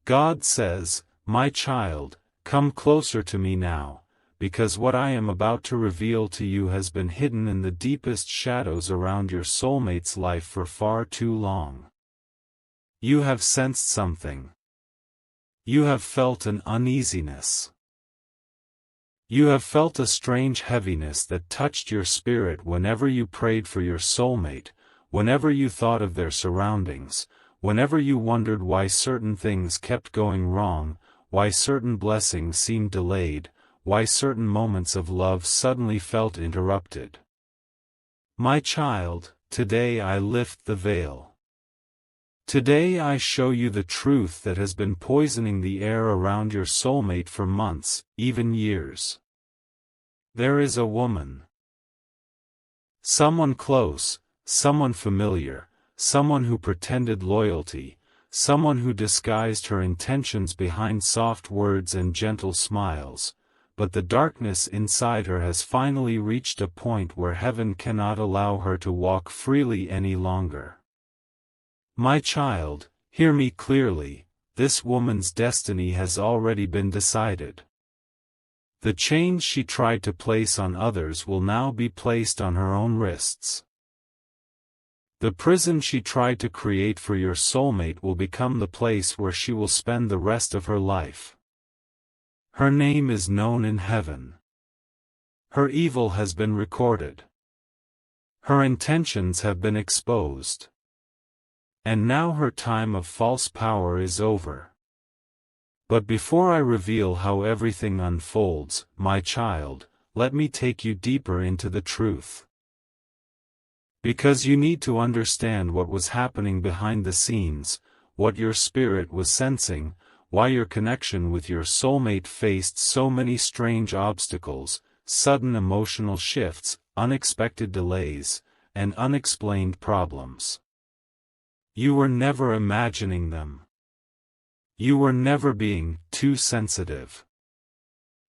God says, "My child, come closer to me now, because what I am about to reveal to you has been hidden in the deepest shadows around your soulmate's life for far too long. You have sensed something. You have felt an uneasiness. You have felt a strange heaviness that touched your spirit whenever you prayed for your soulmate, whenever you thought of their surroundings, whenever you wondered why certain things kept going wrong, why certain blessings seemed delayed, why certain moments of love suddenly felt interrupted. My child, today I lift the veil. Today I show you the truth that has been poisoning the air around your soulmate for months, even years. There is a woman. Someone close, someone familiar, someone who pretended loyalty, someone who disguised her intentions behind soft words and gentle smiles, but the darkness inside her has finally reached a point where heaven cannot allow her to walk freely any longer. My child, hear me clearly, this woman's destiny has already been decided. The chains she tried to place on others will now be placed on her own wrists. The prison she tried to create for your soulmate will become the place where she will spend the rest of her life. Her name is known in heaven. Her evil has been recorded. Her intentions have been exposed. And now her time of false power is over. But before I reveal how everything unfolds, my child, let me take you deeper into the truth. Because you need to understand what was happening behind the scenes, what your spirit was sensing, why your connection with your soulmate faced so many strange obstacles, sudden emotional shifts, unexpected delays, and unexplained problems. You were never imagining them. You were never being too sensitive.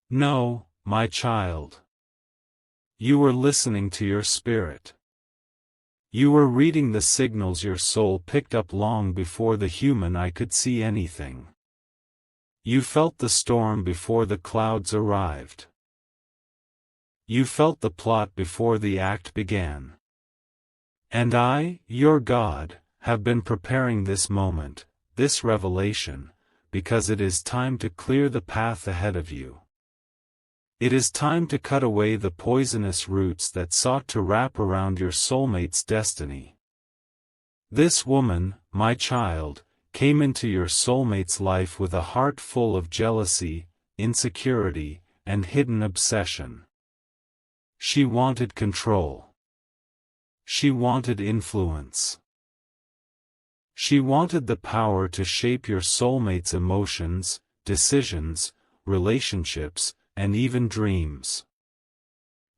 No, my child. You were listening to your spirit. You were reading the signals your soul picked up long before the human eye could see anything. You felt the storm before the clouds arrived. You felt the plot before the act began. And I, your God, have been preparing this moment, this revelation, because it is time to clear the path ahead of you. It is time to cut away the poisonous roots that sought to wrap around your soulmate's destiny. This woman, my child, came into your soulmate's life with a heart full of jealousy, insecurity, and hidden obsession. She wanted control. She wanted influence. She wanted the power to shape your soulmate's emotions, decisions, relationships, and even dreams.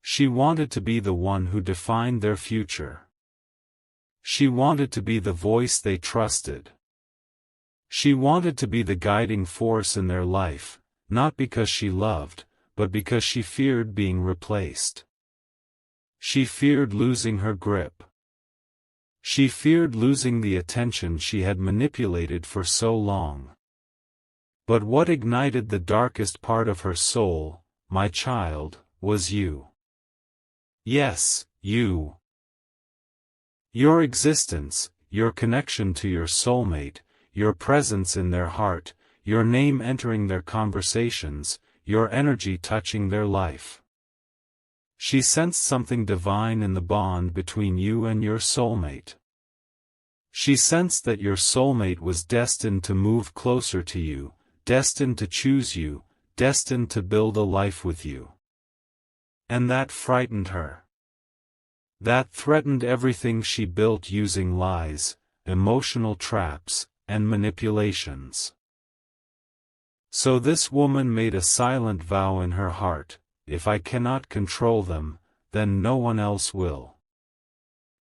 She wanted to be the one who defined their future. She wanted to be the voice they trusted. She wanted to be the guiding force in their life, not because she loved, but because she feared being replaced. She feared losing her grip. She feared losing the attention she had manipulated for so long. But what ignited the darkest part of her soul, my child, was you. Yes, you. Your existence, your connection to your soulmate, your presence in their heart, your name entering their conversations, your energy touching their life. She sensed something divine in the bond between you and your soulmate. She sensed that your soulmate was destined to move closer to you, destined to choose you, destined to build a life with you. And that frightened her. That threatened everything she built using lies, emotional traps, and manipulations. So this woman made a silent vow in her heart: if I cannot control them, then no one else will.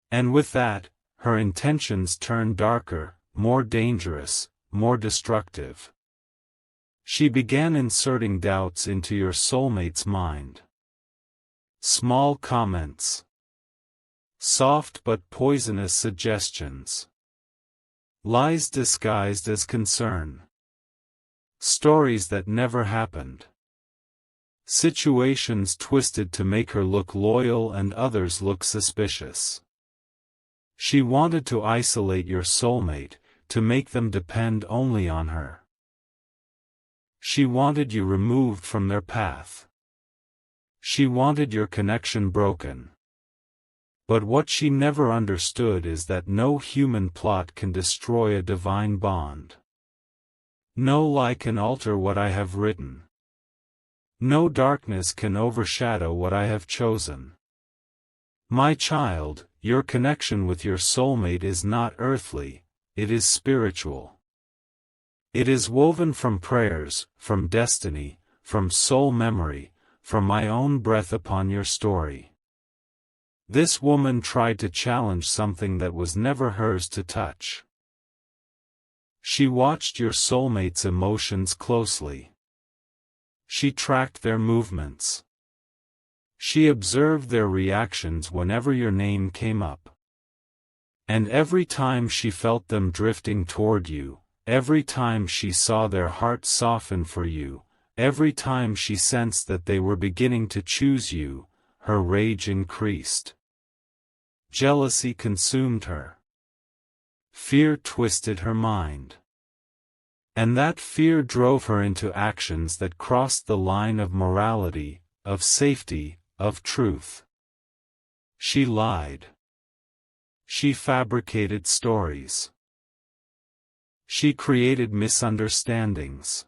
And with that, her intentions turned darker, more dangerous, more destructive. She began inserting doubts into your soulmate's mind. Small comments. Soft but poisonous suggestions. Lies disguised as concern. Stories that never happened. Situations twisted to make her look loyal and others look suspicious. She wanted to isolate your soulmate, to make them depend only on her. She wanted you removed from their path. She wanted your connection broken. But what she never understood is that no human plot can destroy a divine bond. No lie can alter what I have written. No darkness can overshadow what I have chosen. My child, your connection with your soulmate is not earthly, it is spiritual. It is woven from prayers, from destiny, from soul memory, from my own breath upon your story. This woman tried to challenge something that was never hers to touch. She watched your soulmate's emotions closely. She tracked their movements. She observed their reactions whenever your name came up. And every time she felt them drifting toward you, every time she saw their hearts soften for you, every time she sensed that they were beginning to choose you, her rage increased. Jealousy consumed her. Fear twisted her mind. And that fear drove her into actions that crossed the line of morality, of safety, of truth. She lied. She fabricated stories. She created misunderstandings.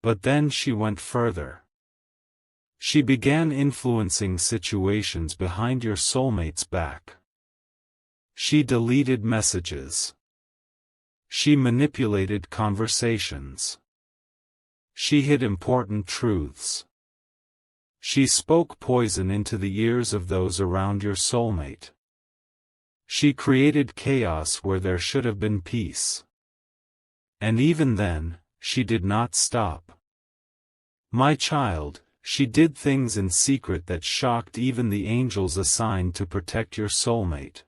But then she went further. She began influencing situations behind your soulmate's back. She deleted messages. She manipulated conversations. She hid important truths. She spoke poison into the ears of those around your soulmate. She created chaos where there should have been peace. And even then, she did not stop. My child, she did things in secret that shocked even the angels assigned to protect your soulmate.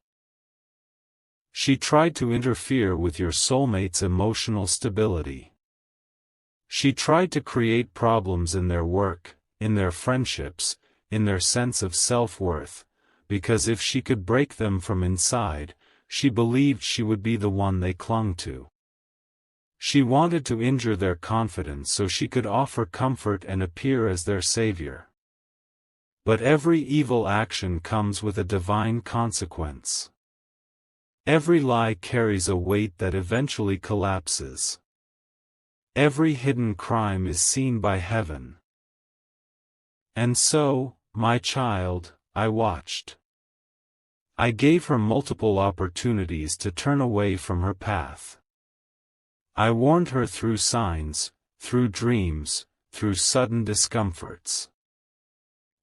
She tried to interfere with your soulmate's emotional stability. She tried to create problems in their work, in their friendships, in their sense of self-worth, because if she could break them from inside, she believed she would be the one they clung to. She wanted to injure their confidence so she could offer comfort and appear as their savior. But every evil action comes with a divine consequence. Every lie carries a weight that eventually collapses. Every hidden crime is seen by heaven. And so, my child, I watched. I gave her multiple opportunities to turn away from her path. I warned her through signs, through dreams, through sudden discomforts.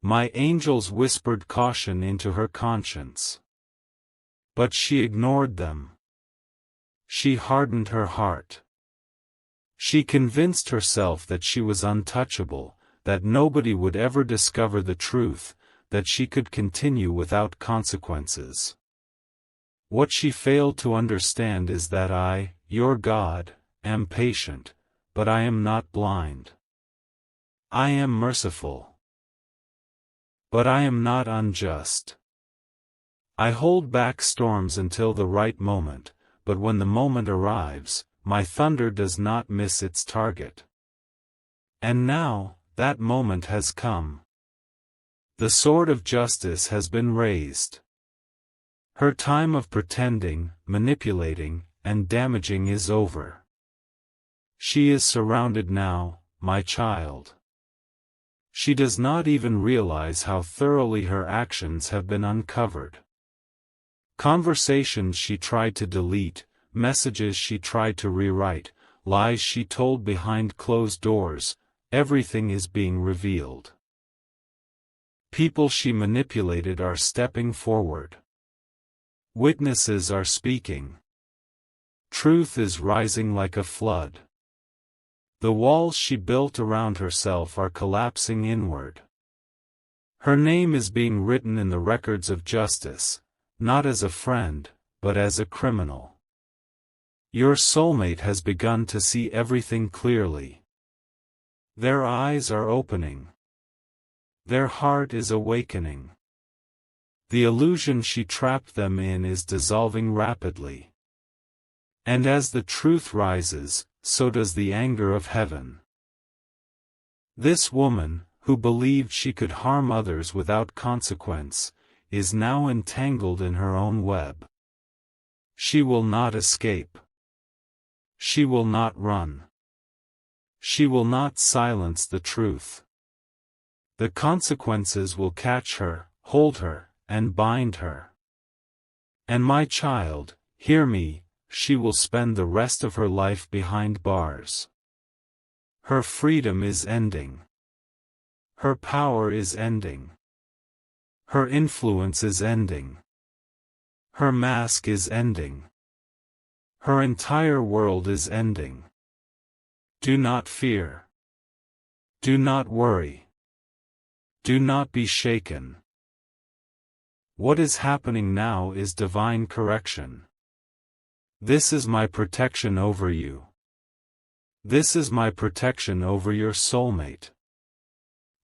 My angels whispered caution into her conscience. But she ignored them. She hardened her heart. She convinced herself that she was untouchable, that nobody would ever discover the truth, that she could continue without consequences. What she failed to understand is that I, your God, am patient, but I am not blind. I am merciful. But I am not unjust. I hold back storms until the right moment, but when the moment arrives, my thunder does not miss its target. And now, that moment has come. The sword of justice has been raised. Her time of pretending, manipulating, and damaging is over. She is surrounded now, my child. She does not even realize how thoroughly her actions have been uncovered. Conversations she tried to delete, messages she tried to rewrite, lies she told behind closed doors, everything is being revealed. People she manipulated are stepping forward. Witnesses are speaking. Truth is rising like a flood. The walls she built around herself are collapsing inward. Her name is being written in the records of justice, not as a friend, but as a criminal. Your soulmate has begun to see everything clearly. Their eyes are opening. Their heart is awakening. The illusion she trapped them in is dissolving rapidly. And as the truth rises, so does the anger of heaven. This woman, who believed she could harm others without consequence, is now entangled in her own web. She will not escape. She will not run. She will not silence the truth. The consequences will catch her, hold her, and bind her. And my child, hear me, she will spend the rest of her life behind bars. Her freedom is ending. Her power is ending. Her influence is ending. Her mask is ending. Her entire world is ending. Do not fear. Do not worry. Do not be shaken. What is happening now is divine correction. This is my protection over you. This is my protection over your soulmate.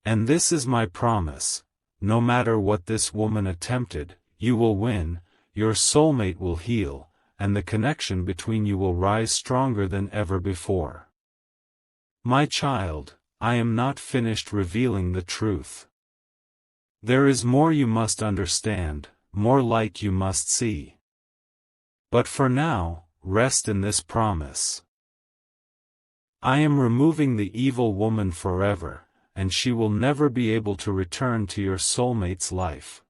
And this is my promise, no matter what this woman attempted, you will win, your soulmate will heal, and the connection between you will rise stronger than ever before. My child, I am not finished revealing the truth. There is more you must understand, more light you must see. But for now, rest in this promise. I am removing the evil woman forever, and she will never be able to return to your soulmate's life.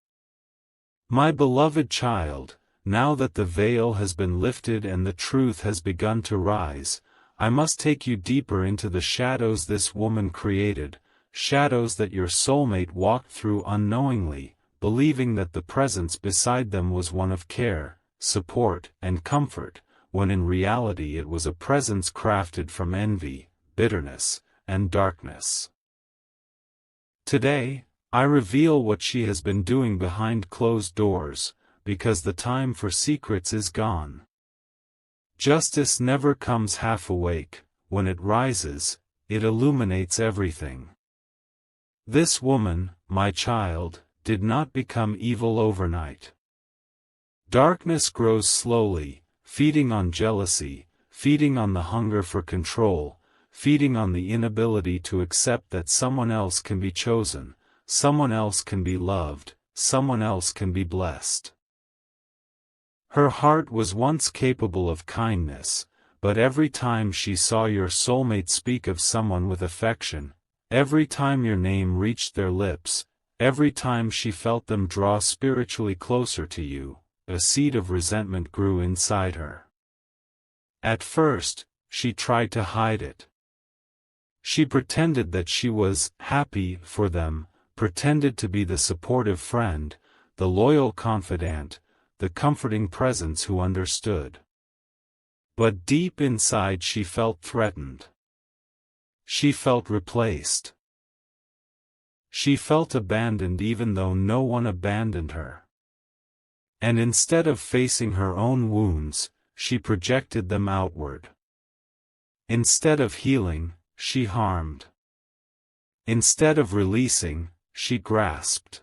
My beloved child, now that the veil has been lifted and the truth has begun to rise, I must take you deeper into the shadows this woman created, shadows that your soulmate walked through unknowingly, believing that the presence beside them was one of care, support, and comfort, when in reality it was a presence crafted from envy, bitterness, and darkness. Today, I reveal what she has been doing behind closed doors, because the time for secrets is gone. Justice never comes half awake, when it rises, it illuminates everything. This woman, my child, did not become evil overnight. Darkness grows slowly, feeding on jealousy, feeding on the hunger for control, feeding on the inability to accept that someone else can be chosen, someone else can be loved, someone else can be blessed. Her heart was once capable of kindness, but every time she saw your soulmate speak of someone with affection, every time your name reached their lips, every time she felt them draw spiritually closer to you, a seed of resentment grew inside her. At first, she tried to hide it. She pretended that she was happy for them, pretended to be the supportive friend, the loyal confidant, the comforting presence who understood. But deep inside she felt threatened. She felt replaced. She felt abandoned even though no one abandoned her. And instead of facing her own wounds, she projected them outward. Instead of healing, she harmed. Instead of releasing, she grasped.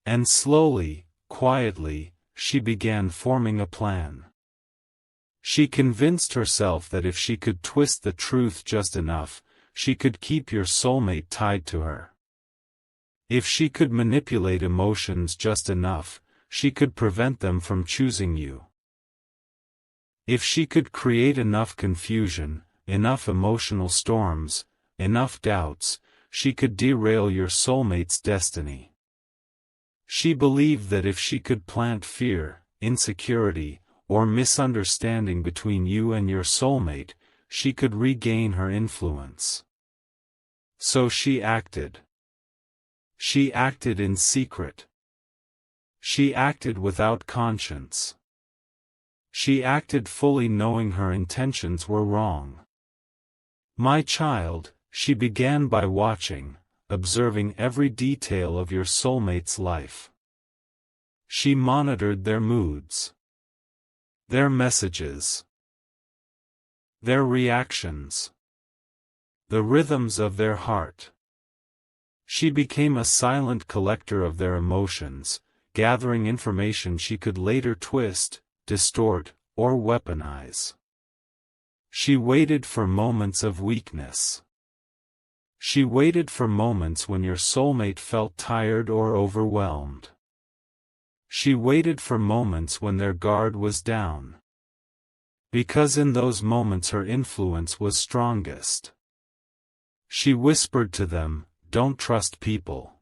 And slowly, quietly, she began forming a plan. She convinced herself that if she could twist the truth just enough, she could keep your soulmate tied to her. If she could manipulate emotions just enough, she could prevent them from choosing you. If she could create enough confusion, enough emotional storms, enough doubts, she could derail your soulmate's destiny. She believed that if she could plant fear, insecurity, or misunderstanding between you and your soulmate, she could regain her influence. So she acted. She acted in secret. She acted without conscience. She acted fully knowing her intentions were wrong. My child, she began by watching, observing every detail of your soulmate's life. She monitored their moods, their messages, their reactions, the rhythms of their heart. She became a silent collector of their emotions, gathering information she could later twist, distort, or weaponize. She waited for moments of weakness. She waited for moments when your soulmate felt tired or overwhelmed. She waited for moments when their guard was down. Because in those moments her influence was strongest. She whispered to them, "Don't trust people.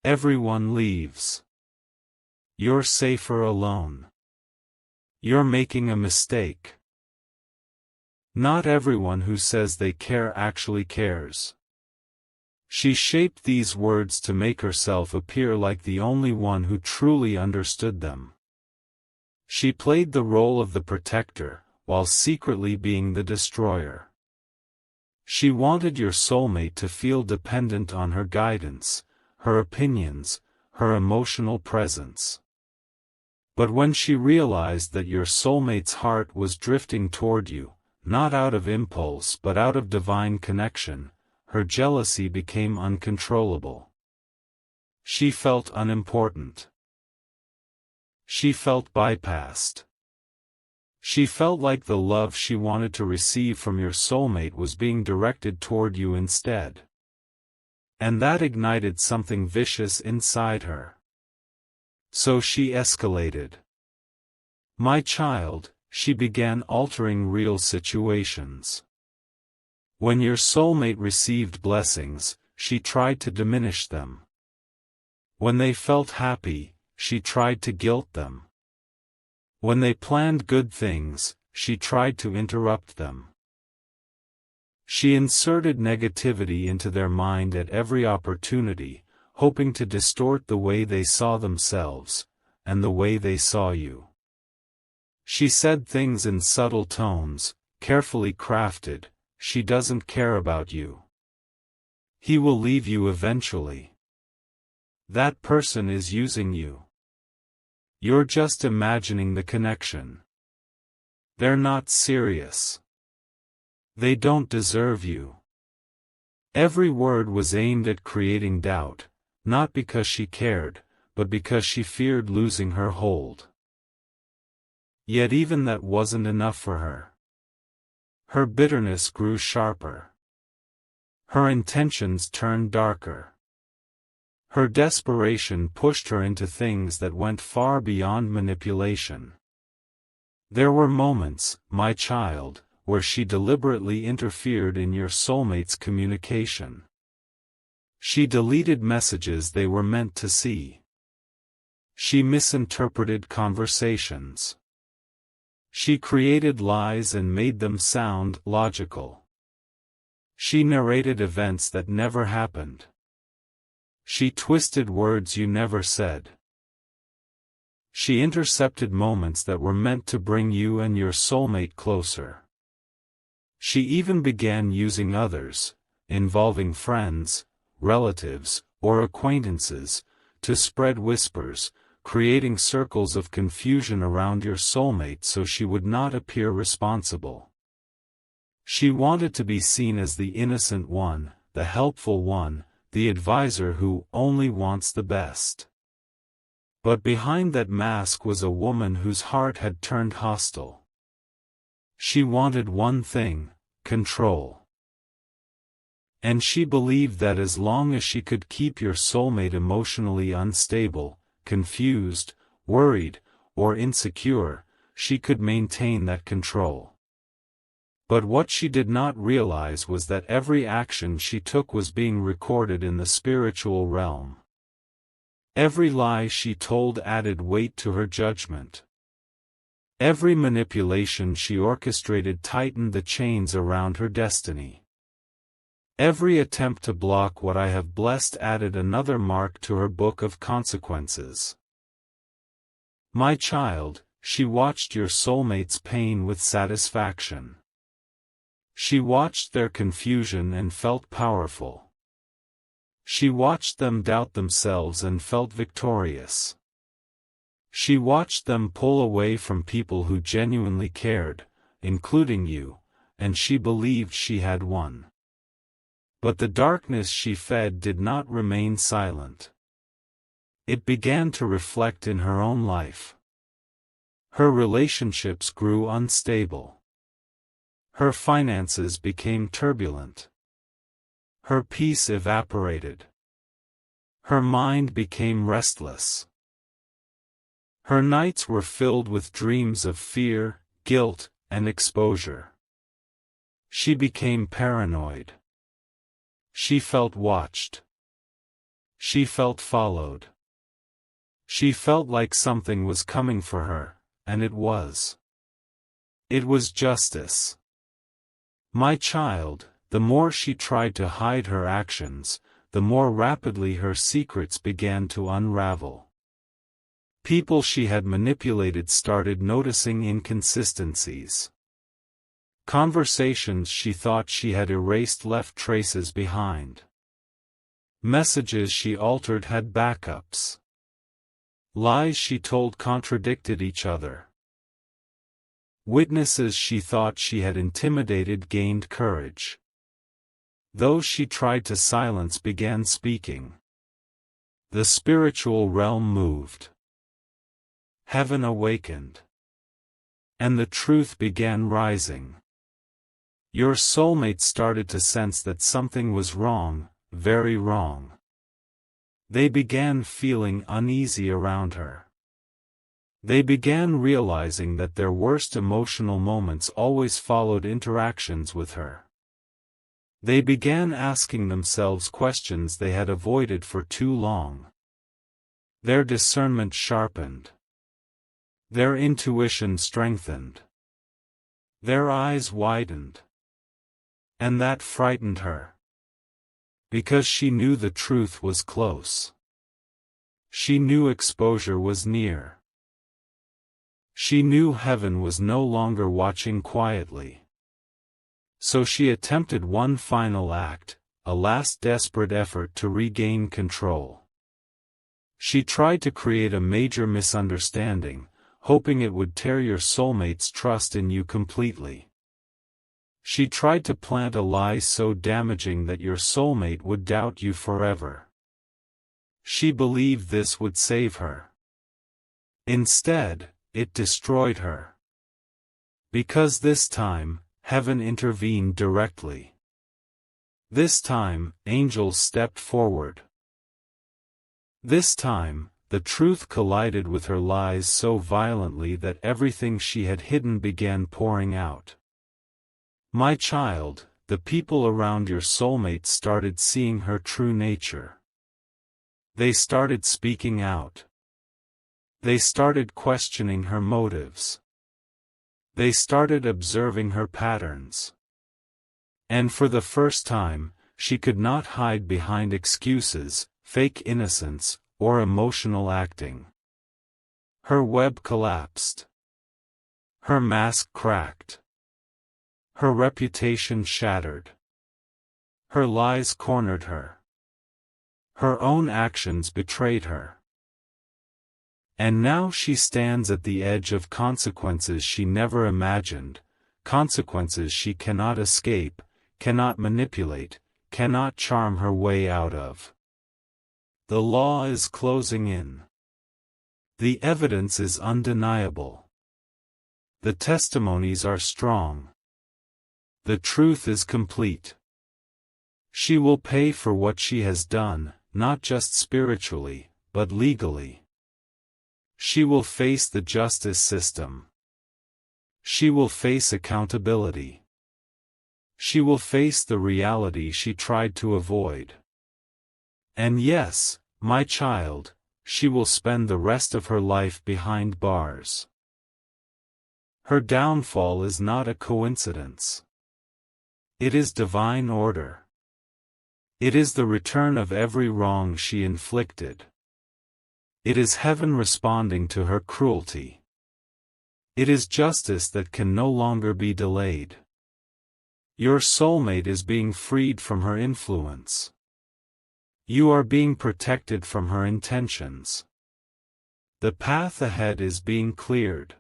Everyone leaves. You're safer alone. You're making a mistake." Not everyone who says they care actually cares. She shaped these words to make herself appear like the only one who truly understood them. She played the role of the protector, while secretly being the destroyer. She wanted your soulmate to feel dependent on her guidance, her opinions, her emotional presence. But when she realized that your soulmate's heart was drifting toward you, not out of impulse but out of divine connection, her jealousy became uncontrollable. She felt unimportant. She felt bypassed. She felt like the love she wanted to receive from your soulmate was being directed toward you instead. And that ignited something vicious inside her. So she escalated. "My child," she began altering real situations. When your soulmate received blessings, she tried to diminish them. When they felt happy, she tried to guilt them. When they planned good things, she tried to interrupt them. She inserted negativity into their mind at every opportunity, hoping to distort the way they saw themselves, and the way they saw you. She said things in subtle tones, carefully crafted, "She doesn't care about you. He will leave you eventually. That person is using you. You're just imagining the connection. They're not serious. They don't deserve you." Every word was aimed at creating doubt, not because she cared, but because she feared losing her hold. Yet even that wasn't enough for her. Her bitterness grew sharper. Her intentions turned darker. Her desperation pushed her into things that went far beyond manipulation. There were moments, my child, where she deliberately interfered in your soulmate's communication. She deleted messages they were meant to see. She misinterpreted conversations. She created lies and made them sound logical. She narrated events that never happened. She twisted words you never said. She intercepted moments that were meant to bring you and your soulmate closer. She even began using others, involving friends, relatives, or acquaintances, to spread whispers, creating circles of confusion around your soulmate so she would not appear responsible. She wanted to be seen as the innocent one, the helpful one, the advisor who only wants the best. But behind that mask was a woman whose heart had turned hostile. She wanted one thing: control. And she believed that as long as she could keep your soulmate emotionally unstable, confused, worried, or insecure, she could maintain that control. But what she did not realize was that every action she took was being recorded in the spiritual realm. Every lie she told added weight to her judgment. Every manipulation she orchestrated tightened the chains around her destiny. Every attempt to block what I have blessed added another mark to her book of consequences. My child, she watched your soulmate's pain with satisfaction. She watched their confusion and felt powerful. She watched them doubt themselves and felt victorious. She watched them pull away from people who genuinely cared, including you, and she believed she had won. But the darkness she fed did not remain silent. It began to reflect in her own life. Her relationships grew unstable. Her finances became turbulent. Her peace evaporated. Her mind became restless. Her nights were filled with dreams of fear, guilt, and exposure. She became paranoid. She felt watched. She felt followed. She felt like something was coming for her, and it was. It was justice. My child, the more she tried to hide her actions, the more rapidly her secrets began to unravel. People she had manipulated started noticing inconsistencies. Conversations she thought she had erased left traces behind. Messages she altered had backups. Lies she told contradicted each other. Witnesses she thought she had intimidated gained courage. Those she tried to silence began speaking. The spiritual realm moved. Heaven awakened. And the truth began rising. Your soulmate started to sense that something was wrong, very wrong. They began feeling uneasy around her. They began realizing that their worst emotional moments always followed interactions with her. They began asking themselves questions they had avoided for too long. Their discernment sharpened. Their intuition strengthened. Their eyes widened. And that frightened her. Because she knew the truth was close. She knew exposure was near. She knew heaven was no longer watching quietly. So she attempted one final act, a last desperate effort to regain control. She tried to create a major misunderstanding, hoping it would tear your soulmate's trust in you completely. She tried to plant a lie so damaging that your soulmate would doubt you forever. She believed this would save her. Instead, it destroyed her. Because this time, heaven intervened directly. This time, angels stepped forward. This time, the truth collided with her lies so violently that everything she had hidden began pouring out. My child, the people around your soulmate started seeing her true nature. They started speaking out. They started questioning her motives. They started observing her patterns. And for the first time, she could not hide behind excuses, fake innocence, or emotional acting. Her web collapsed. Her mask cracked. Her reputation shattered. Her lies cornered her. Her own actions betrayed her. And now she stands at the edge of consequences she never imagined, consequences she cannot escape, cannot manipulate, cannot charm her way out of. The law is closing in. The evidence is undeniable. The testimonies are strong. The truth is complete. She will pay for what she has done, not just spiritually, but legally. She will face the justice system. She will face accountability. She will face the reality she tried to avoid. And yes, my child, she will spend the rest of her life behind bars. Her downfall is not a coincidence. It is divine order. It is the return of every wrong she inflicted. It is heaven responding to her cruelty. It is justice that can no longer be delayed. Your soulmate is being freed from her influence. You are being protected from her intentions. The path ahead is being cleared.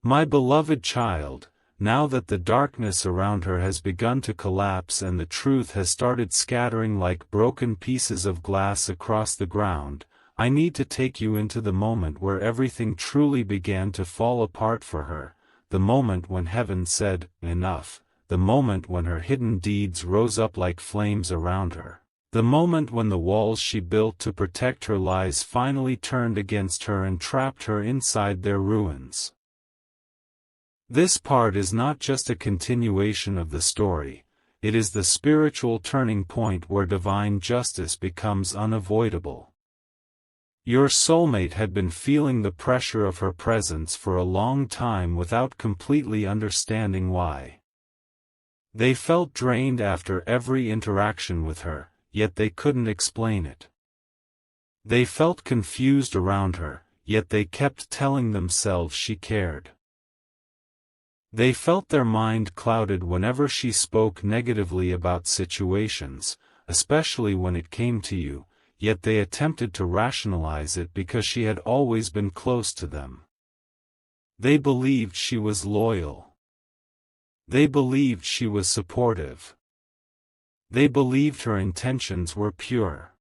My beloved child, now that the darkness around her has begun to collapse and the truth has started scattering like broken pieces of glass across the ground, I need to take you into the moment where everything truly began to fall apart for her, the moment when heaven said, "Enough," the moment when her hidden deeds rose up like flames around her, the moment when the walls she built to protect her lies finally turned against her and trapped her inside their ruins. This part is not just a continuation of the story, it is the spiritual turning point where divine justice becomes unavoidable. Your soulmate had been feeling the pressure of her presence for a long time without completely understanding why. They felt drained after every interaction with her, yet they couldn't explain it. They felt confused around her, yet they kept telling themselves she cared. They felt their mind clouded whenever she spoke negatively about situations, especially when it came to you, yet they attempted to rationalize it because she had always been close to them. They believed she was loyal. They believed she was supportive. They believed her intentions were pure.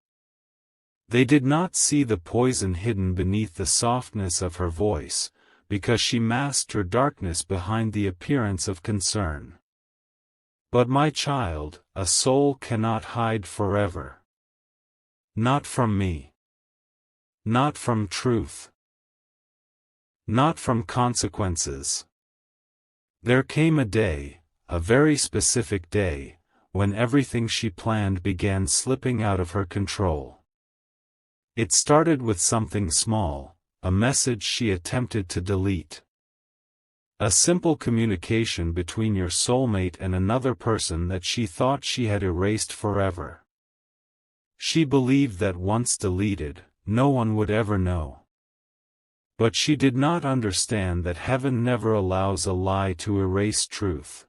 They did not see the poison hidden beneath the softness of her voice, because she masked her darkness behind the appearance of concern. But my child, a soul cannot hide forever. Not from me. Not from truth. Not from consequences. There came a day, a very specific day, when everything she planned began slipping out of her control. It started with something small, a message she attempted to delete. A simple communication between your soulmate and another person that she thought she had erased forever. She believed that once deleted, no one would ever know. But she did not understand that heaven never allows a lie to erase truth.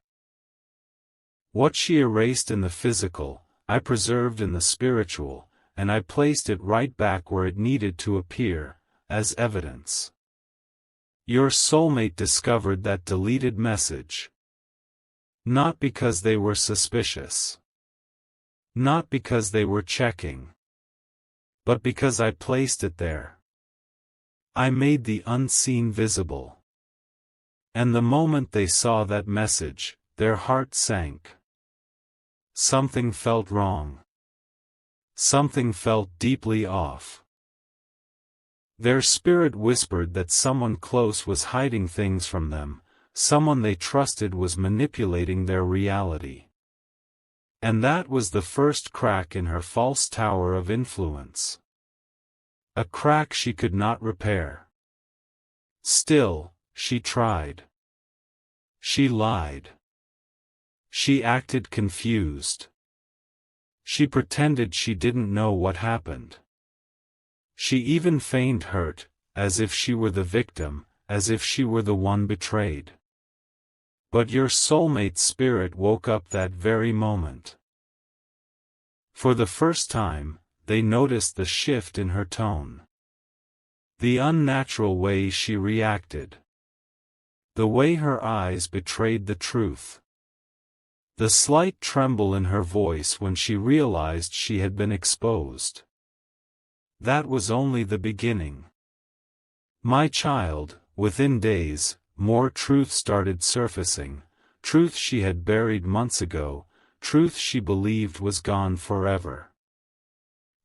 What she erased in the physical, I preserved in the spiritual, and I placed it right back where it needed to appear, as evidence. Your soulmate discovered that deleted message. Not because they were suspicious. Not because they were checking. But because I placed it there. I made the unseen visible. And the moment they saw that message, their heart sank. Something felt wrong. Something felt deeply off. Their spirit whispered that someone close was hiding things from them, someone they trusted was manipulating their reality. And that was the first crack in her false tower of influence. A crack she could not repair. Still, she tried. She lied. She acted confused. She pretended she didn't know what happened. She even feigned hurt, as if she were the victim, as if she were the one betrayed. But your soulmate's spirit woke up that very moment. For the first time, they noticed the shift in her tone. The unnatural way she reacted. The way her eyes betrayed the truth. The slight tremble in her voice when she realized she had been exposed. That was only the beginning. My child, within days, more truth started surfacing, truth she had buried months ago, truth she believed was gone forever.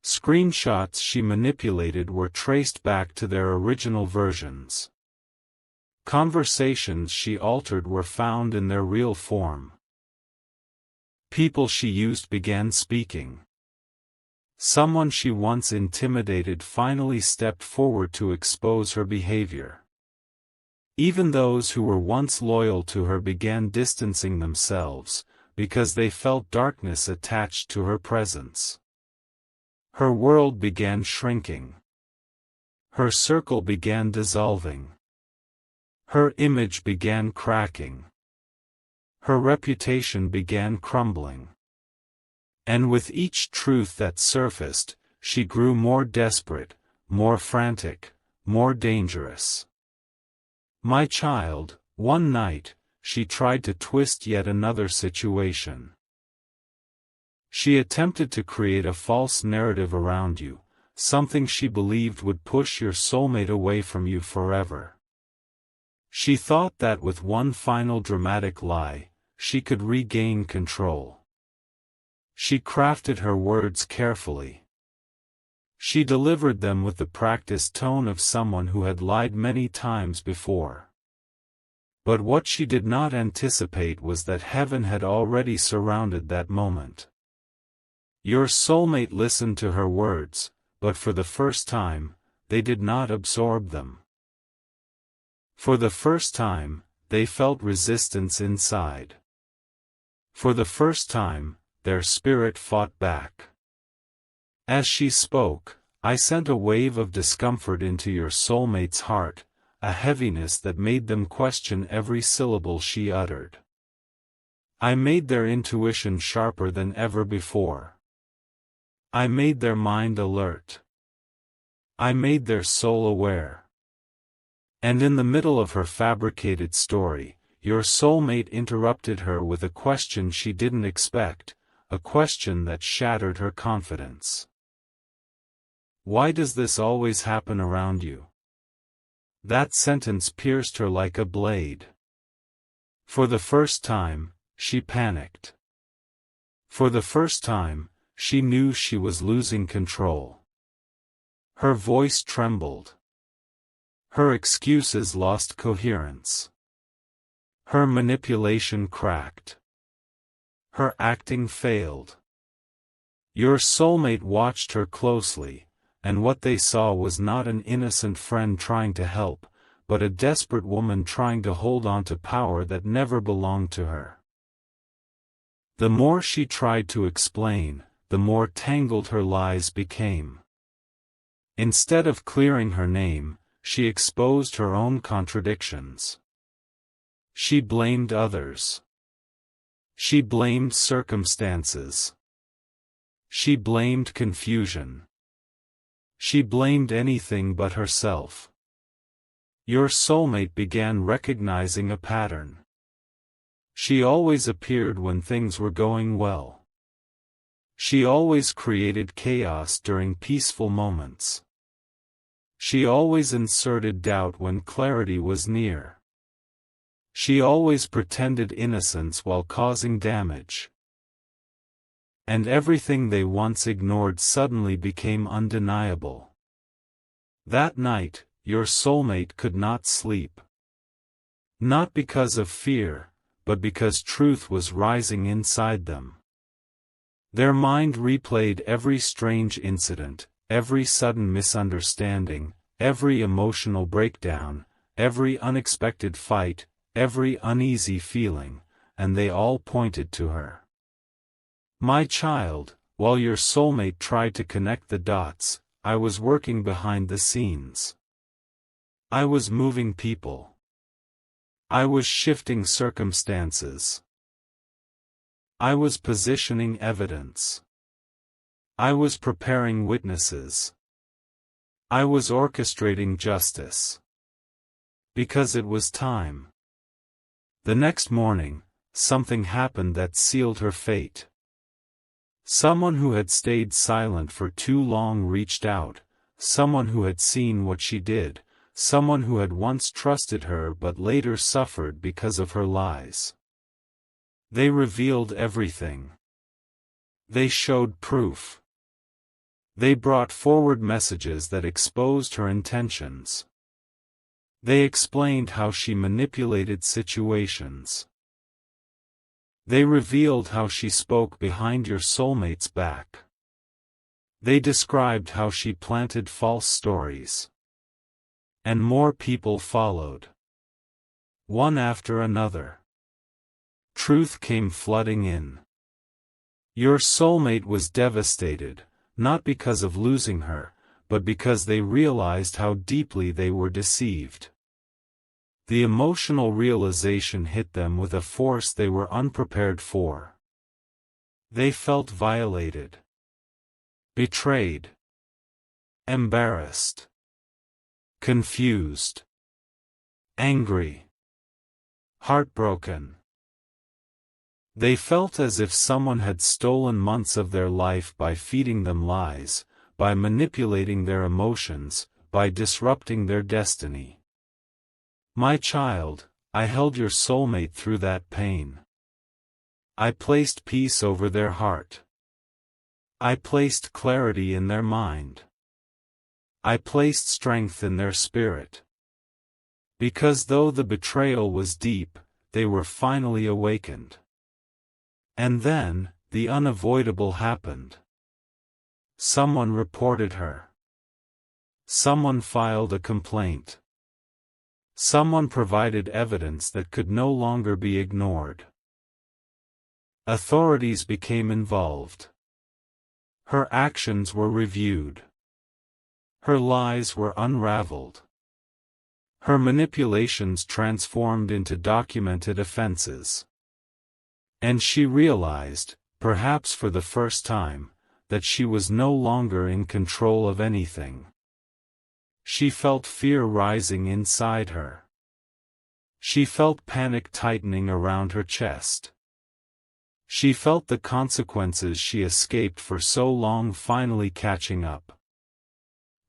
Screenshots she manipulated were traced back to their original versions. Conversations she altered were found in their real form. People she used began speaking. Someone she once intimidated finally stepped forward to expose her behavior. Even those who were once loyal to her began distancing themselves, because they felt darkness attached to her presence. Her world began shrinking. Her circle began dissolving. Her image began cracking. Her reputation began crumbling. And with each truth that surfaced, she grew more desperate, more frantic, more dangerous. My child, one night, she tried to twist yet another situation. She attempted to create a false narrative around you, something she believed would push your soulmate away from you forever. She thought that with one final dramatic lie, she could regain control. She crafted her words carefully. She delivered them with the practiced tone of someone who had lied many times before. But what she did not anticipate was that heaven had already surrounded that moment. Your soulmate listened to her words, but for the first time, they did not absorb them. For the first time, they felt resistance inside. For the first time, their spirit fought back. As she spoke, I sent a wave of discomfort into your soulmate's heart, a heaviness that made them question every syllable she uttered. I made their intuition sharper than ever before. I made their mind alert. I made their soul aware. And in the middle of her fabricated story, your soulmate interrupted her with a question she didn't expect, a question that shattered her confidence. Why does this always happen around you? That sentence pierced her like a blade. For the first time, she panicked. For the first time, she knew she was losing control. Her voice trembled. Her excuses lost coherence. Her manipulation cracked. Her acting failed. Your soulmate watched her closely, and what they saw was not an innocent friend trying to help, but a desperate woman trying to hold on to power that never belonged to her. The more she tried to explain, the more tangled her lies became. Instead of clearing her name, she exposed her own contradictions. She blamed others. She blamed circumstances. She blamed confusion. She blamed anything but herself. Your soulmate began recognizing a pattern. She always appeared when things were going well. She always created chaos during peaceful moments. She always inserted doubt when clarity was near. She always pretended innocence while causing damage. And everything they once ignored suddenly became undeniable. That night, your soulmate could not sleep. Not because of fear, but because truth was rising inside them. Their mind replayed every strange incident, every sudden misunderstanding, every emotional breakdown, every unexpected fight, every uneasy feeling, and they all pointed to her. My child, while your soulmate tried to connect the dots, I was working behind the scenes. I was moving people. I was shifting circumstances. I was positioning evidence. I was preparing witnesses. I was orchestrating justice. Because it was time. The next morning, something happened that sealed her fate. Someone who had stayed silent for too long reached out, someone who had seen what she did, someone who had once trusted her but later suffered because of her lies. They revealed everything. They showed proof. They brought forward messages that exposed her intentions. They explained how she manipulated situations. They revealed how she spoke behind your soulmate's back. They described how she planted false stories. And more people followed. One after another. Truth came flooding in. Your soulmate was devastated, not because of losing her, but because they realized how deeply they were deceived. The emotional realization hit them with a force they were unprepared for. They felt violated. Betrayed. Embarrassed. Confused. Angry. heartbroken. They felt as if someone had stolen months of their life by feeding them lies, by manipulating their emotions, by disrupting their destiny. My child, I held your soulmate through that pain. I placed peace over their heart. I placed clarity in their mind. I placed strength in their spirit. Because though the betrayal was deep, they were finally awakened. And then, the unavoidable happened. Someone reported her. Someone filed a complaint. Someone provided evidence that could no longer be ignored. Authorities became involved. Her actions were reviewed. Her lies were unraveled. Her manipulations transformed into documented offenses. And she realized, perhaps for the first time, that she was no longer in control of anything. She felt fear rising inside her. She felt panic tightening around her chest. She felt the consequences she escaped for so long finally catching up.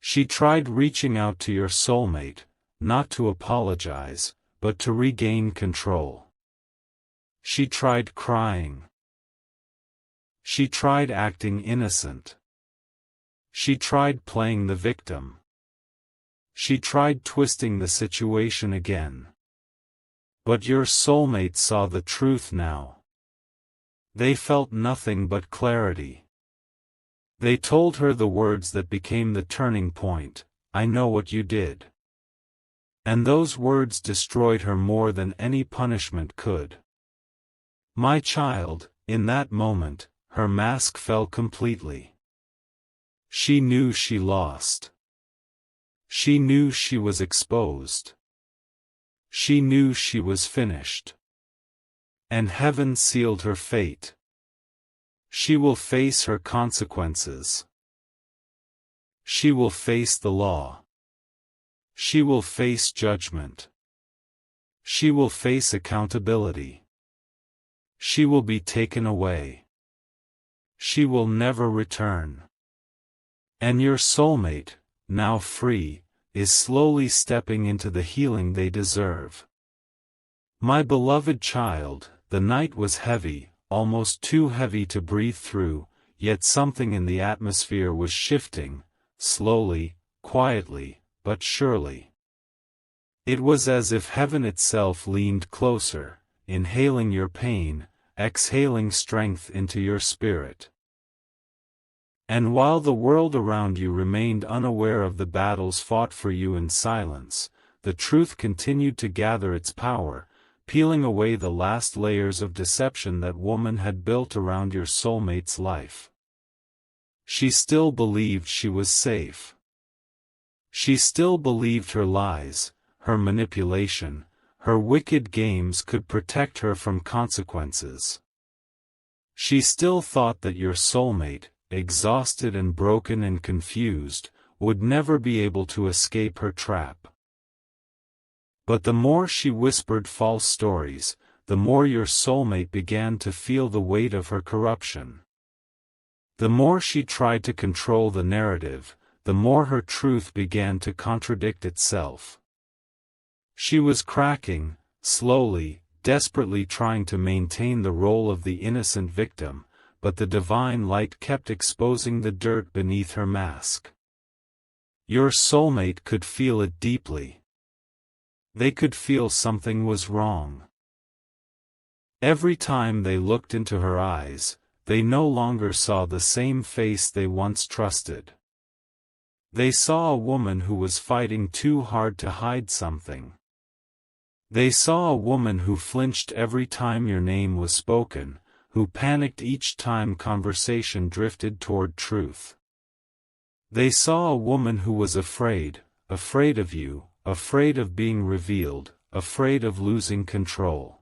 She tried reaching out to your soulmate, not to apologize, but to regain control. She tried crying. She tried acting innocent. She tried playing the victim. She tried twisting the situation again. But your soulmate saw the truth now. They felt nothing but clarity. They told her the words that became the turning point, "I know what you did." And those words destroyed her more than any punishment could. My child, in that moment, her mask fell completely. She knew she lost. She knew she was exposed. She knew she was finished. And heaven sealed her fate. She will face her consequences. She will face the law. She will face judgment. She will face accountability. She will be taken away. She will never return. And your soulmate, now free, is slowly stepping into the healing they deserve. My beloved child, the night was heavy, almost too heavy to breathe through, yet something in the atmosphere was shifting, slowly, quietly, but surely. It was as if heaven itself leaned closer, inhaling your pain, exhaling strength into your spirit. And while the world around you remained unaware of the battles fought for you in silence, the truth continued to gather its power, peeling away the last layers of deception that woman had built around your soulmate's life. She still believed she was safe. She still believed her lies, her manipulation, her wicked games could protect her from consequences. She still thought that your soulmate, exhausted and broken and confused, would never be able to escape her trap. But the more she whispered false stories, the more your soulmate began to feel the weight of her corruption. The more she tried to control the narrative, the more her truth began to contradict itself. She was cracking, slowly, desperately trying to maintain the role of the innocent victim, but the divine light kept exposing the dirt beneath her mask. Your soulmate could feel it deeply. They could feel something was wrong. Every time they looked into her eyes, they no longer saw the same face they once trusted. They saw a woman who was fighting too hard to hide something. They saw a woman who flinched every time your name was spoken, who panicked each time conversation drifted toward truth. They saw a woman who was afraid of you, afraid of being revealed, afraid of losing control.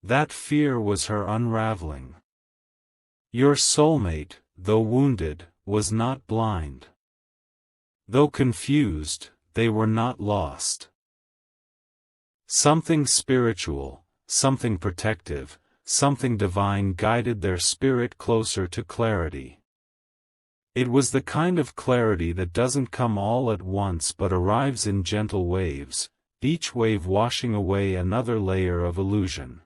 That fear was her unraveling. Your soulmate, though wounded, was not blind. Though confused, they were not lost. Something spiritual, something protective, something divine guided their spirit closer to clarity. It was the kind of clarity that doesn't come all at once but arrives in gentle waves, each wave washing away another layer of illusion.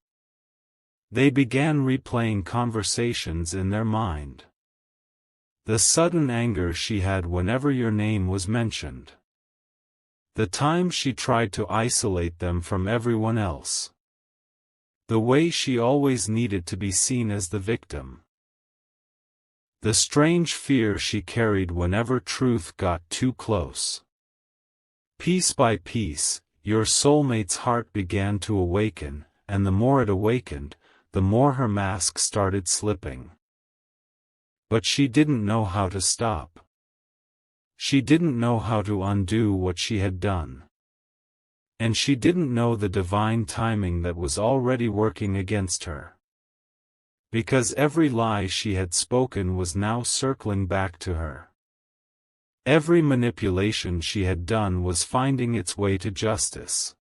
They began replaying conversations in their mind. The sudden anger she had whenever your name was mentioned. The time she tried to isolate them from everyone else. The way she always needed to be seen as the victim. The strange fear she carried whenever truth got too close. Piece by piece, your soulmate's heart began to awaken, and the more it awakened, the more her mask started slipping. But she didn't know how to stop. She didn't know how to undo what she had done. And she didn't know the divine timing that was already working against her. Because every lie she had spoken was now circling back to her. Every manipulation she had done was finding its way to justice.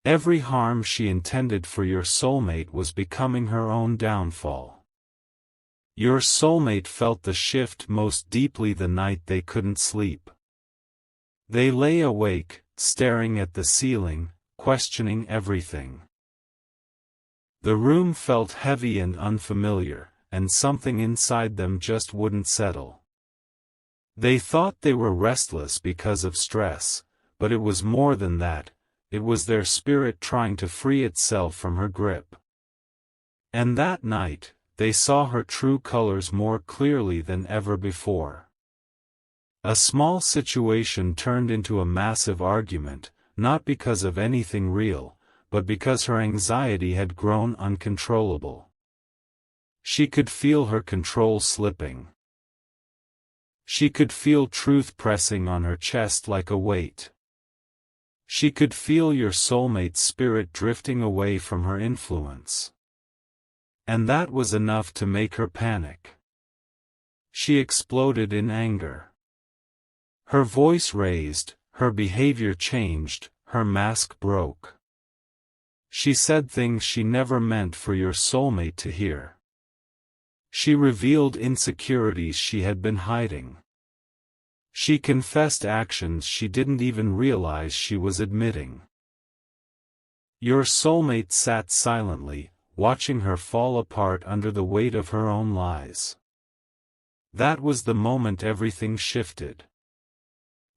Every harm she intended for your soulmate was becoming her own downfall. Your soulmate felt the shift most deeply the night they couldn't sleep. They lay awake, staring at the ceiling, questioning everything. The room felt heavy and unfamiliar, and something inside them just wouldn't settle. They thought they were restless because of stress, but it was more than that, it was their spirit trying to free itself from her grip. And that night, they saw her true colors more clearly than ever before. A small situation turned into a massive argument, not because of anything real, but because her anxiety had grown uncontrollable. She could feel her control slipping. She could feel truth pressing on her chest like a weight. She could feel your soulmate's spirit drifting away from her influence. And that was enough to make her panic. She exploded in anger. Her voice raised, her behavior changed, her mask broke. She said things she never meant for your soulmate to hear. She revealed insecurities she had been hiding. She confessed actions she didn't even realize she was admitting. Your soulmate sat silently, watching her fall apart under the weight of her own lies. That was the moment everything shifted.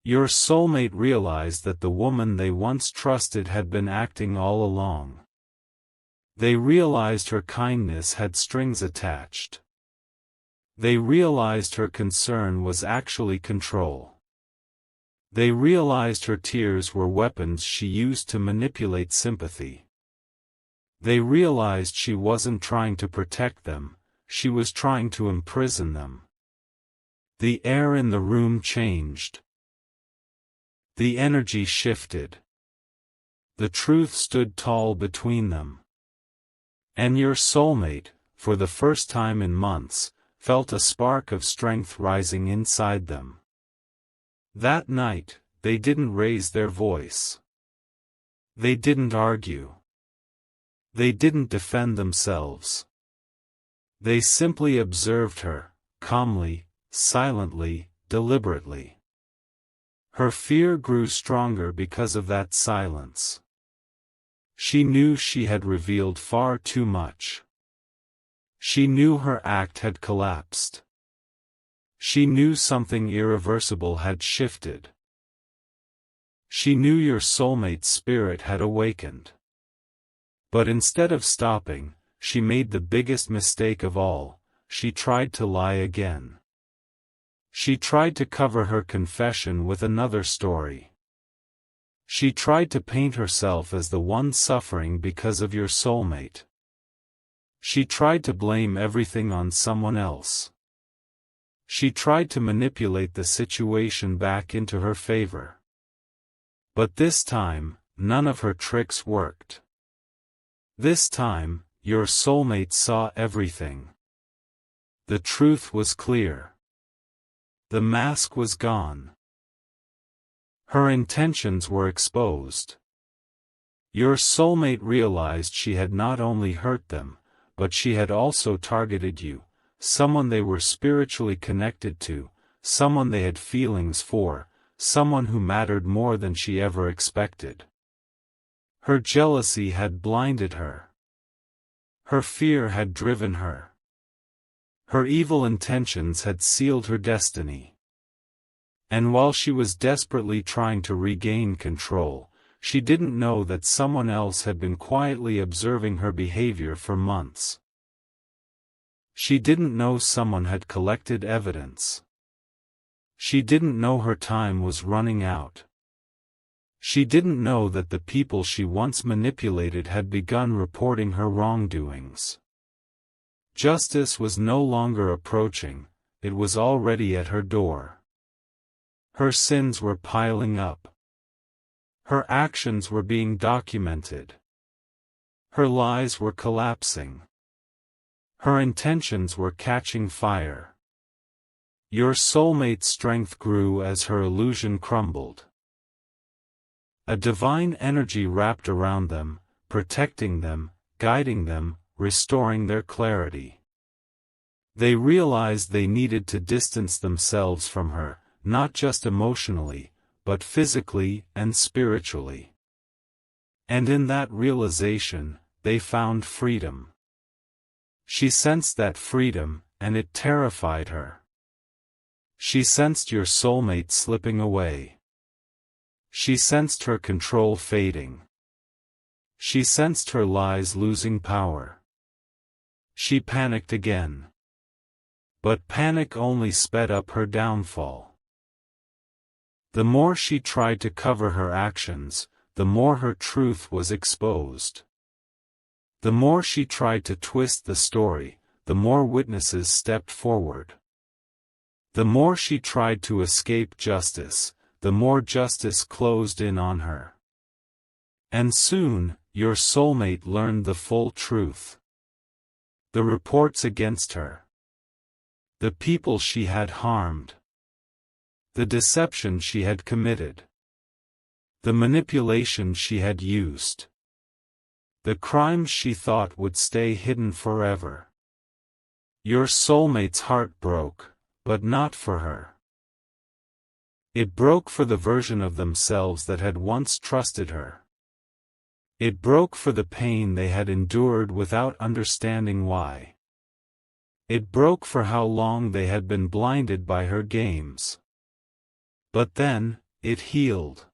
Your soulmate realized that the woman they once trusted had been acting all along. They realized her kindness had strings attached. They realized her concern was actually control. They realized her tears were weapons she used to manipulate sympathy. They realized she wasn't trying to protect them, she was trying to imprison them. The air in the room changed. The energy shifted. The truth stood tall between them. And your soulmate, for the first time in months, felt a spark of strength rising inside them. That night, they didn't raise their voice. They didn't argue. They didn't defend themselves. They simply observed her, calmly, silently, deliberately. Her fear grew stronger because of that silence. She knew she had revealed far too much. She knew her act had collapsed. She knew something irreversible had shifted. She knew your soulmate's spirit had awakened. But instead of stopping, she made the biggest mistake of all, she tried to lie again. She tried to cover her confession with another story. She tried to paint herself as the one suffering because of your soulmate. She tried to blame everything on someone else. She tried to manipulate the situation back into her favor. But this time, none of her tricks worked. This time, your soulmate saw everything. The truth was clear. The mask was gone. Her intentions were exposed. Your soulmate realized she had not only hurt them, but she had also targeted you, someone they were spiritually connected to, someone they had feelings for, someone who mattered more than she ever expected. Her jealousy had blinded her. Her fear had driven her. Her evil intentions had sealed her destiny. And while she was desperately trying to regain control, she didn't know that someone else had been quietly observing her behavior for months. She didn't know someone had collected evidence. She didn't know her time was running out. She didn't know that the people she once manipulated had begun reporting her wrongdoings. Justice was no longer approaching, it was already at her door. Her sins were piling up. Her actions were being documented. Her lies were collapsing. Her intentions were catching fire. Your soulmate's strength grew as her illusion crumbled. A divine energy wrapped around them, protecting them, guiding them, restoring their clarity. They realized they needed to distance themselves from her, not just emotionally, but physically and spiritually. And in that realization, they found freedom. She sensed that freedom, and it terrified her. She sensed your soulmate slipping away. She sensed her control fading. She sensed her lies losing power. She panicked again. But panic only sped up her downfall. The more she tried to cover her actions, the more her truth was exposed. The more she tried to twist the story, the more witnesses stepped forward. The more she tried to escape justice, the more justice closed in on her. And soon, your soulmate learned the full truth. The reports against her. The people she had harmed. The deception she had committed. The manipulation she had used. The crimes she thought would stay hidden forever. Your soulmate's heart broke, but not for her. It broke for the version of themselves that had once trusted her. It broke for the pain they had endured without understanding why. It broke for how long they had been blinded by her games. But then, it healed.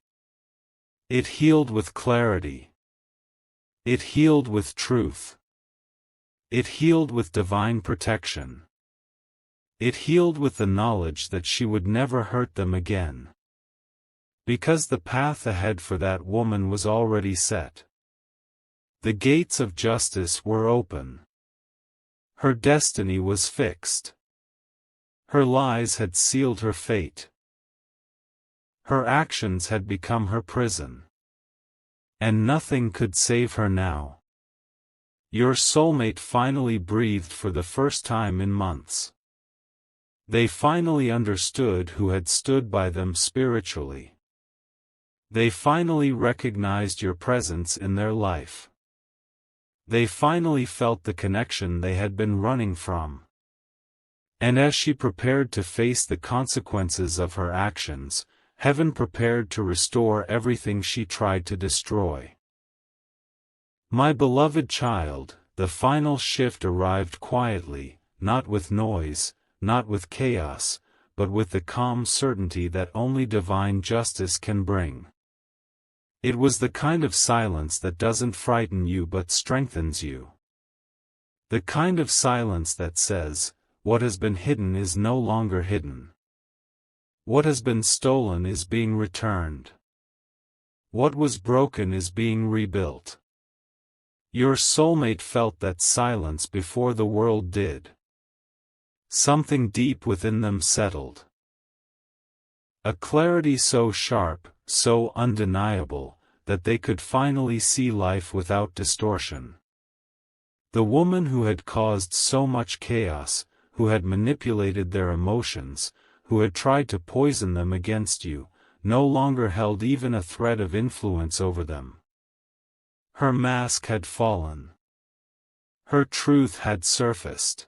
It healed with clarity. It healed with truth. It healed with divine protection. It healed with the knowledge that she would never hurt them again. Because the path ahead for that woman was already set. The gates of justice were open. Her destiny was fixed. Her lies had sealed her fate. Her actions had become her prison. And nothing could save her now. Your soulmate finally breathed for the first time in months. They finally understood who had stood by them spiritually. They finally recognized your presence in their life. They finally felt the connection they had been running from. And as she prepared to face the consequences of her actions, heaven prepared to restore everything she tried to destroy. My beloved child, the final shift arrived quietly, not with noise, not with chaos, but with the calm certainty that only divine justice can bring. It was the kind of silence that doesn't frighten you but strengthens you. The kind of silence that says, what has been hidden is no longer hidden. What has been stolen is being returned. What was broken is being rebuilt. Your soulmate felt that silence before the world did. Something deep within them settled. A clarity so sharp, so undeniable, that they could finally see life without distortion. The woman who had caused so much chaos, who had manipulated their emotions, who had tried to poison them against you, no longer held even a thread of influence over them. Her mask had fallen. Her truth had surfaced.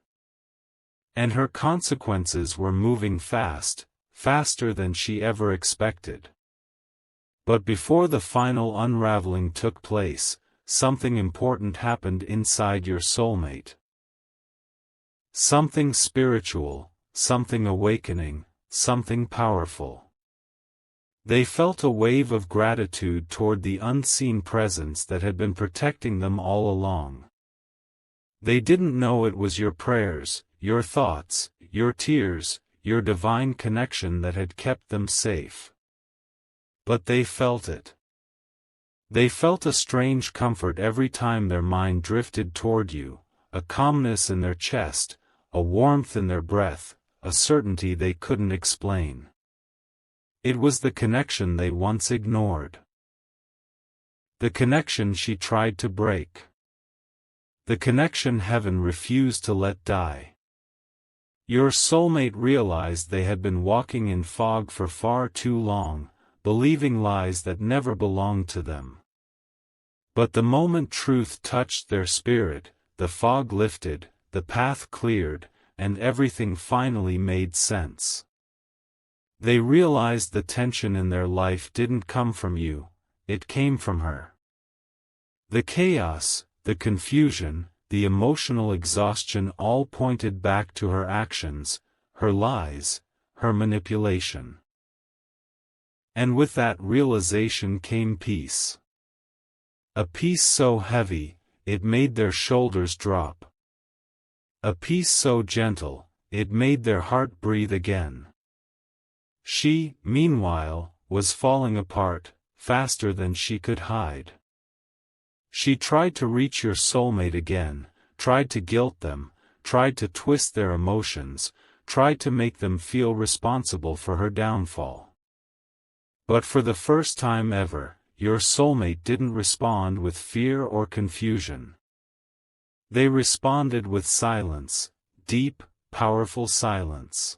And her consequences were moving fast, faster than she ever expected. But before the final unraveling took place, something important happened inside your soulmate. Something spiritual, something awakening, something powerful. They felt a wave of gratitude toward the unseen presence that had been protecting them all along. They didn't know it was your prayers, your thoughts, your tears, your divine connection that had kept them safe. But they felt it. They felt a strange comfort every time their mind drifted toward you, a calmness in their chest, a warmth in their breath, a certainty they couldn't explain. It was the connection they once ignored. The connection she tried to break. The connection heaven refused to let die. Your soulmate realized they had been walking in fog for far too long, believing lies that never belonged to them. But the moment truth touched their spirit, the fog lifted, the path cleared, and everything finally made sense. They realized the tension in their life didn't come from you, it came from her. The chaos, the confusion, the emotional exhaustion all pointed back to her actions, her lies, her manipulation. And with that realization came peace. A peace so heavy, it made their shoulders drop. A peace so gentle, it made their heart breathe again. She, meanwhile, was falling apart, faster than she could hide. She tried to reach your soulmate again, tried to guilt them, tried to twist their emotions, tried to make them feel responsible for her downfall. But for the first time ever, your soulmate didn't respond with fear or confusion. They responded with silence, deep, powerful silence.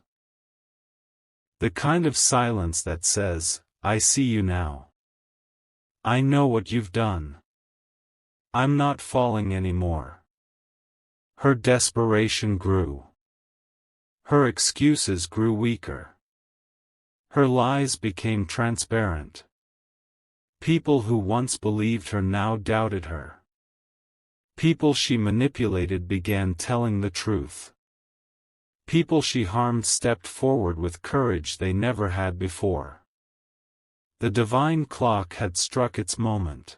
The kind of silence that says, I see you now. I know what you've done. I'm not falling anymore. Her desperation grew. Her excuses grew weaker. Her lies became transparent. People who once believed her now doubted her. People she manipulated began telling the truth. People she harmed stepped forward with courage they never had before. The divine clock had struck its moment.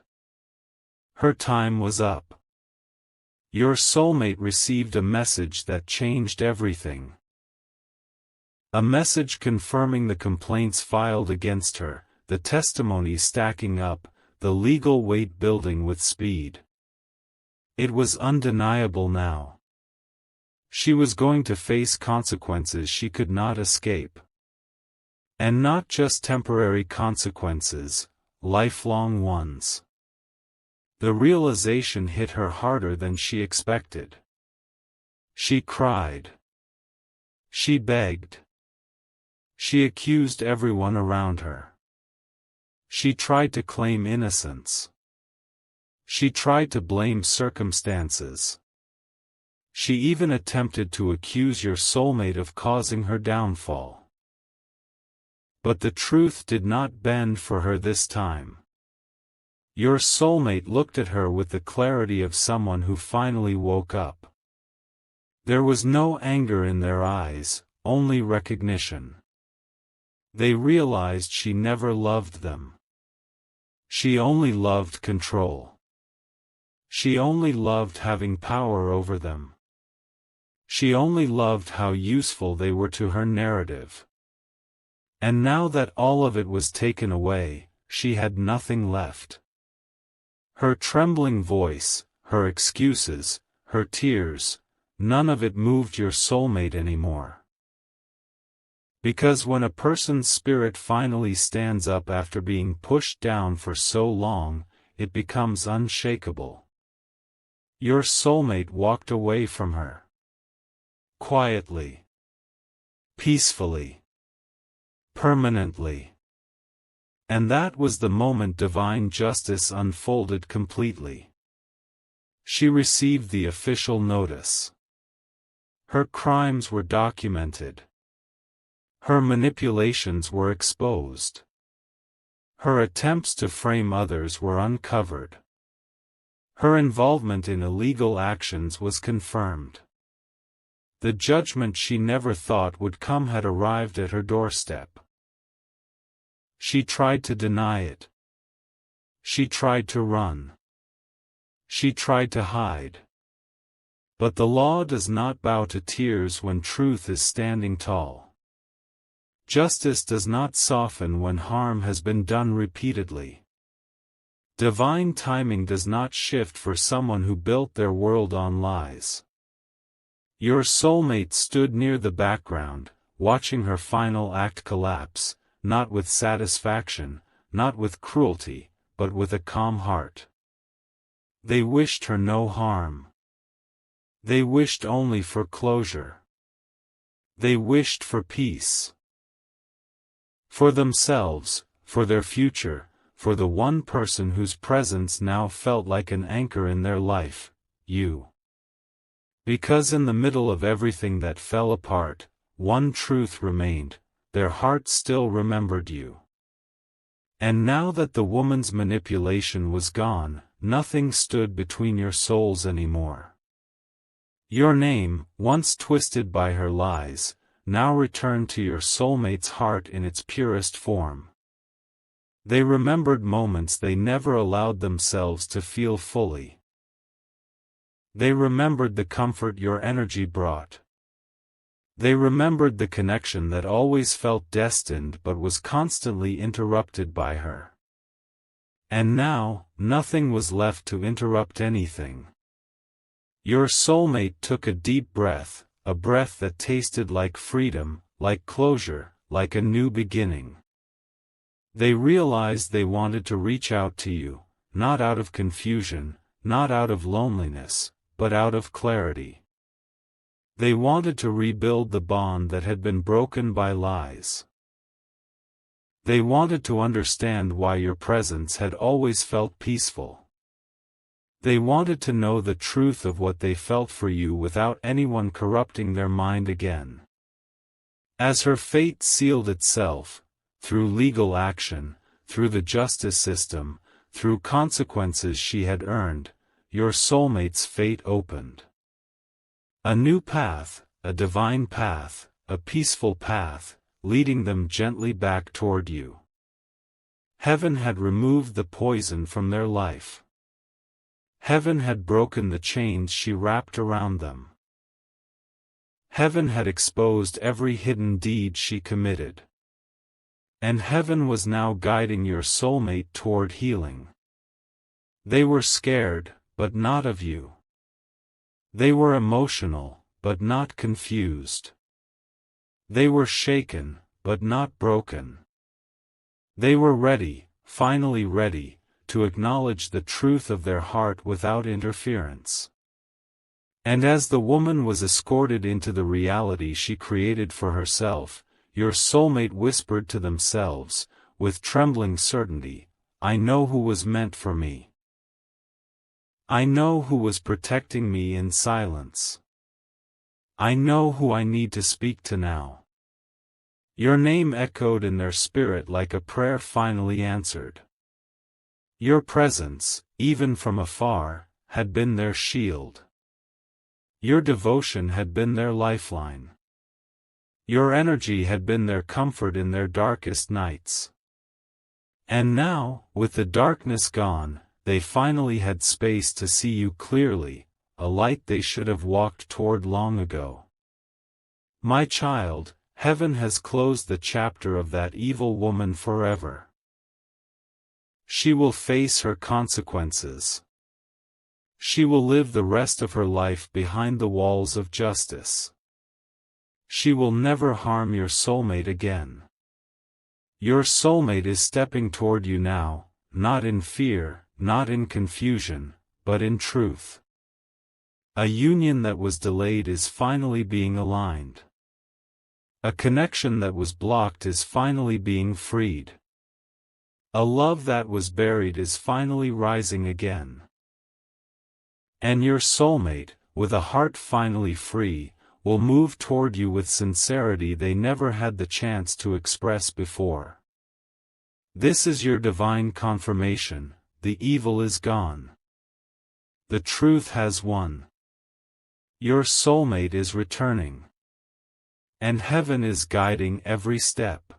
Her time was up. Your soulmate received a message that changed everything. A message confirming the complaints filed against her, the testimony stacking up, the legal weight building with speed. It was undeniable now. She was going to face consequences she could not escape. And not just temporary consequences, lifelong ones. The realization hit her harder than she expected. She cried. She begged. She accused everyone around her. She tried to claim innocence. She tried to blame circumstances. She even attempted to accuse your soulmate of causing her downfall. But the truth did not bend for her this time. Your soulmate looked at her with the clarity of someone who finally woke up. There was no anger in their eyes, only recognition. They realized she never loved them. She only loved control. She only loved having power over them. She only loved how useful they were to her narrative. And now that all of it was taken away, she had nothing left. Her trembling voice, her excuses, her tears, none of it moved your soulmate anymore. Because when a person's spirit finally stands up after being pushed down for so long, it becomes unshakable. Your soulmate walked away from her. Quietly. Peacefully. Permanently. And that was the moment divine justice unfolded completely. She received the official notice. Her crimes were documented. Her manipulations were exposed. Her attempts to frame others were uncovered. Her involvement in illegal actions was confirmed. The judgment she never thought would come had arrived at her doorstep. She tried to deny it. She tried to run. She tried to hide. But the law does not bow to tears when truth is standing tall. Justice does not soften when harm has been done repeatedly. Divine timing does not shift for someone who built their world on lies. Your soulmate stood near the background, watching her final act collapse, not with satisfaction, not with cruelty, but with a calm heart. They wished her no harm. They wished only for closure. They wished for peace. For themselves, for their future, for the one person whose presence now felt like an anchor in their life, you. Because in the middle of everything that fell apart, one truth remained: their heart still remembered you. And now that the woman's manipulation was gone, nothing stood between your souls anymore. Your name, once twisted by her lies, now returned to your soulmate's heart in its purest form. They remembered moments they never allowed themselves to feel fully. They remembered the comfort your energy brought. They remembered the connection that always felt destined but was constantly interrupted by her. And now, nothing was left to interrupt anything. Your soulmate took a deep breath, a breath that tasted like freedom, like closure, like a new beginning. They realized they wanted to reach out to you, not out of confusion, not out of loneliness, but out of clarity. They wanted to rebuild the bond that had been broken by lies. They wanted to understand why your presence had always felt peaceful. They wanted to know the truth of what they felt for you without anyone corrupting their mind again. As her fate sealed itself, through legal action, through the justice system, through consequences she had earned, your soulmate's fate opened. A new path, a divine path, a peaceful path, leading them gently back toward you. Heaven had removed the poison from their life. Heaven had broken the chains she wrapped around them. Heaven had exposed every hidden deed she committed. And heaven was now guiding your soulmate toward healing. They were scared, but not of you. They were emotional, but not confused. They were shaken, but not broken. They were ready, finally ready, to acknowledge the truth of their heart without interference. And as the woman was escorted into the reality she created for herself, your soulmate whispered to themselves, with trembling certainty, "I know who was meant for me. I know who was protecting me in silence. I know who I need to speak to now." Your name echoed in their spirit like a prayer finally answered. Your presence, even from afar, had been their shield. Your devotion had been their lifeline. Your energy had been their comfort in their darkest nights. And now, with the darkness gone, they finally had space to see you clearly, a light they should have walked toward long ago. My child, heaven has closed the chapter of that evil woman forever. She will face her consequences. She will live the rest of her life behind the walls of justice. She will never harm your soulmate again. Your soulmate is stepping toward you now, not in fear, not in confusion, but in truth. A union that was delayed is finally being aligned. A connection that was blocked is finally being freed. A love that was buried is finally rising again. And your soulmate, with a heart finally free, will move toward you with sincerity they never had the chance to express before. This is your divine confirmation: the evil is gone. The truth has won. Your soulmate is returning. And heaven is guiding every step.